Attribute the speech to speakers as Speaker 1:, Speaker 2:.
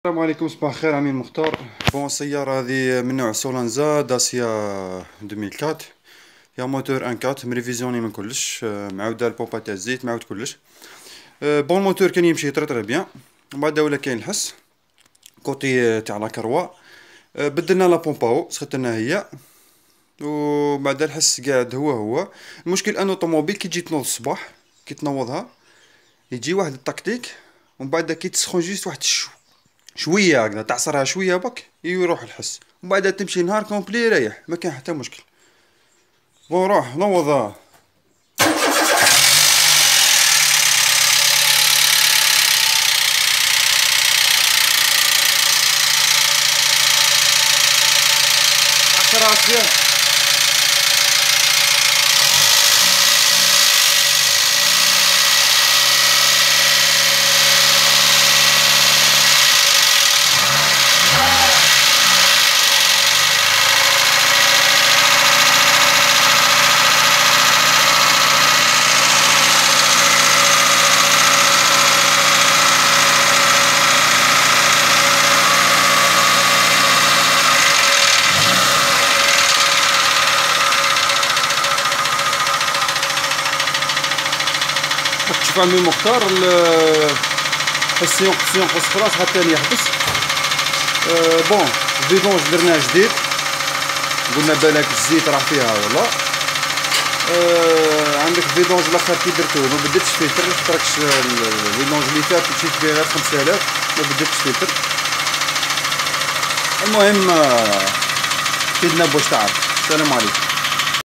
Speaker 1: السلام عليكم، صباح الخير. عمي المختار. السيارة هذه من نوع سولانزا داسيا 2004. فيها موتور 1.4 مريفيزيوني من كلش، معاودة البومبا تاع الزيت، معاود كلش. الموتور كان يمشي تري بيان. ومن بعد ولا كاين الحس كوتي تاع لا كروا. بدلنا لا بومباو، سختنا هي. وبعد الحس قاعد هو. المشكل انه طوموبيل كي تجي تنوض الصباح، كي تنوضها يجي واحد التكتيك، ومن بعد كي تسخن جيست واحد شويه هكذا، تعصرها شويه بك يروح الحس، ومن بعد تمشي نهار كومبلي ريح، ما كان حتى مشكل. روح نوضها. عصرها شويه. شوف عمي المختار، السيون ينقص خلاص حتى يحبس. فيدونج درناه جديد، قلنا بالك الزيت راه فيها والله. عندك فيدونج الاخر كي درتو ما بدلتش فلتر، تركش الفيدونج اللي فات مشيت فيه غير 5000، ما بدلتش فلتر. المهم كيدنا باش تعرف. السلام عليكم.